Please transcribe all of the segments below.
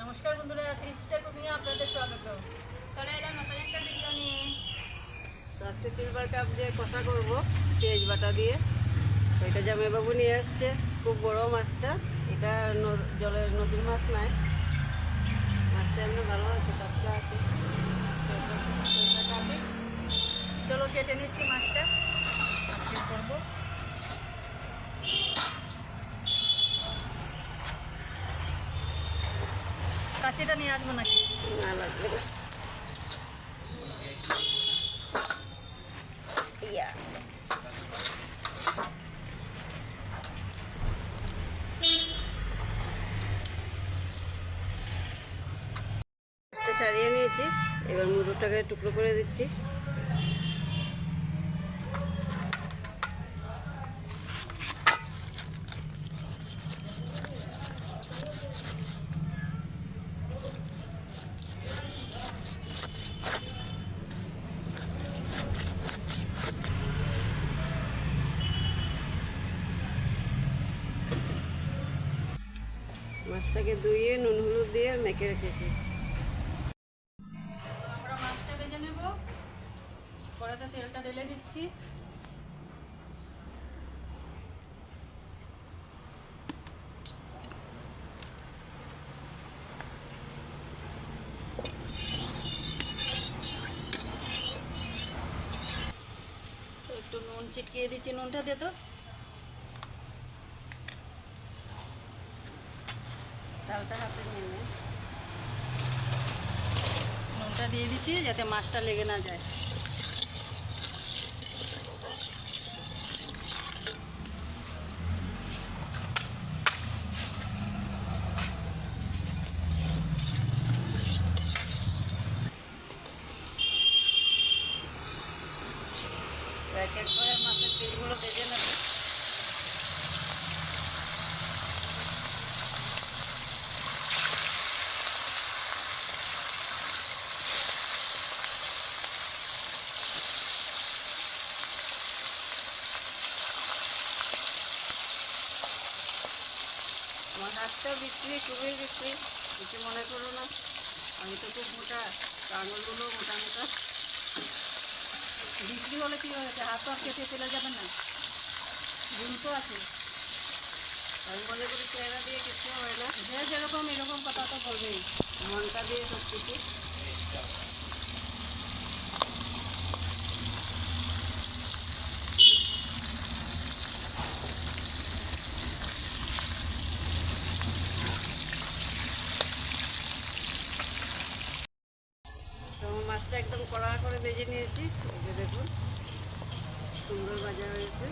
নমস্কার বন্ধুরা, ত্রিশটা কুকিংয়ে আপনাদের স্বাগত। চলে এলাম নতুন একটা ভিডিও নিয়ে। তো আজকে সিলভার কাপ দিয়ে কষা করব পেঁয়াজ বাটা দিয়ে। তো এটা জামাইবাবু নিয়ে আসছে, খুব বড় মাছটা। এটা জলের নদীর মাছ নয়, মাছটা এমনি ভালো আছে, টাটকা আছে। কাটি, চলো কেটে নিচ্ছি মাছটা, আজকে করবো। কাঁচিটা নিয়ে আসবো নাকি? না লাগবে না। ইয়া মাছটা ছাড়িয়ে নিয়েছি, এবার মুরুটাকে টুকরো করে দিচ্ছি। মাছটাকে ধুয়ে নুন হলুদ দিয়ে মেখে রেখেছি। আমরা মাছটা ভেজে নেব। কড়াতে তেলটা ঢেলে দিচ্ছি। একটু নুন চিটকিয়ে দিচ্ছি, নুনটা দে তো। তালটা হাতে নিয়ে নে। নুনটা দিয়ে দিচ্ছি যাতে মাছটা লেগে না যায়। এক এক করে মাছের পিসগুলো ভেজে নেব। আমার হাতটা বিক্রি, খুবই বিক্রি, কিছু মনে করো না। আমি তো খুব মোটা, আঙুলগুলো মোটা মোটা। বিক্রি হলে কি হয়েছে, হাত তো আর কেটে ফেলে যাবেন না, গুণ তো আছে। আমি মনে করি চেহারা দিয়ে কিছু হয় না, যে যেরকম এরকম কথা তো বলবেই। মনটা দিয়ে সব কিছু। তো মাছটা একদম কড়া করে ভেজে নিয়েছি, এই যে দেখুন সুন্দর ভাজা হয়েছে।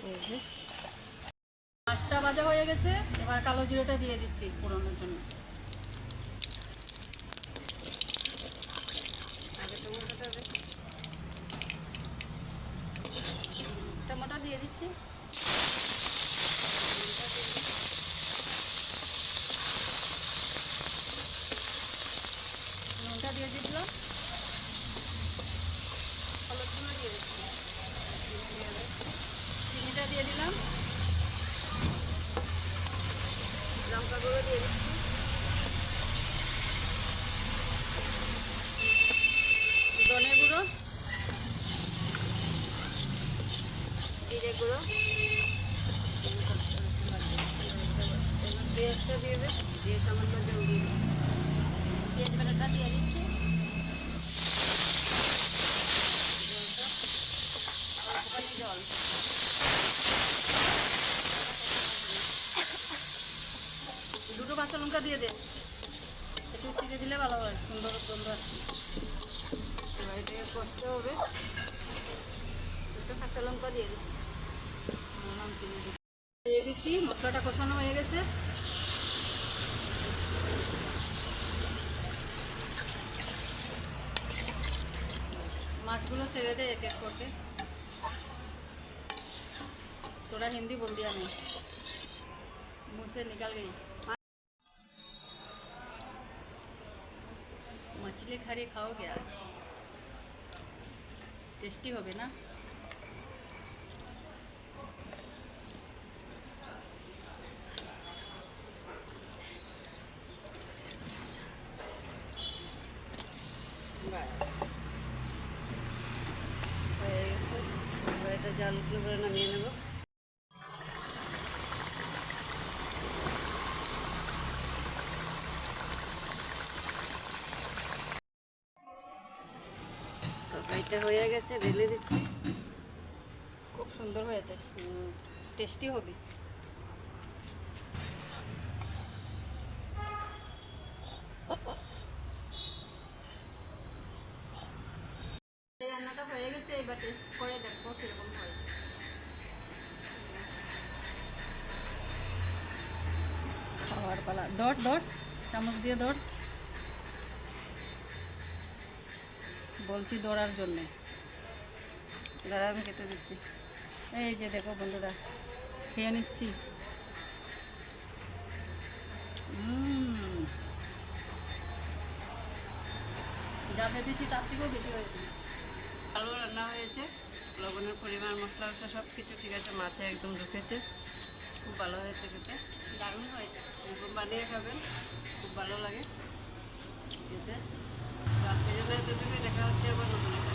এই যে মাছটা ভাজা হয়ে গেছে, এবার কালো জিরেটা দিয়ে দিচ্ছি ফোড়নের জন্য। আগে টমেটোটা টমেটো দিয়ে দিচ্ছি। নুনটা দিয়ে দিলাম, হলুদ গুঁড়ো দিয়ে দিচ্ছি, চিনিটা দিয়ে দিলাম, লঙ্কা গুঁড়ো দিয়ে দিচ্ছি, ধনে গুঁড়ো, জিরে গুঁড়ো, পেঁয়াজটা দিয়ে দেবে, দিয়ে সামান্য জল দিয়ে দেবে। পেঁয়াজ বাটাটা দিয়ে দিচ্ছি। অল্পখানি জল, দুটো কাঁচা লঙ্কা দিয়ে দে, একটু চিড়ে দিলে ভালো হয়, সুন্দর গন্ধ আসছে। এবার এটাকে কষতে হবে। দুটো কাঁচা লঙ্কা দিয়ে দিচ্ছি, চিনি দিয়ে দিচ্ছি। মশলাটা কষানো হয়ে গেছে। মাছগুলো ছেড়ে দে এক এক করে। थोड़ा हिंदी बोल दिया नहीं, मुंह से निकल गई। मछली खारी खाओगे आज, टेस्टी होगे ना। জাল উঠলে পরে নামিয়ে নেব। তরকারিটা হয়ে গেছে, ঢেলে দিচ্ছি। খুব সুন্দর হয়েছে, টেস্টি হবে। রান্নাটা হয়ে গেছে, এবার টেস্ট করে দেখবো কিরকম হয়েছে। খাওয়ার পালা, দর দর চামচ দিয়ে দর, বলছি দৌড়ার জন্যে। দাঁড়া আমি কেটে দিচ্ছি। এই যে দেখো বন্ধুরা, খেয়ে নিচ্ছি। যা ভেবেছি তার থেকেও বেশি হয়েছে। ভালো রান্না হয়েছে, লবণের পরিমাণ, মশলা টশলা সব কিছু ঠিক আছে, মাছে একদম ঢুকেছে, খুব ভালো হয়েছে খেতে, দারুণ হয়েছে। এরকম বানিয়ে খাবেন, খুব ভালো লাগে খেতে। তো আজকের জন্য এতটুকুই, দেখা হচ্ছে আবার নতুন একটা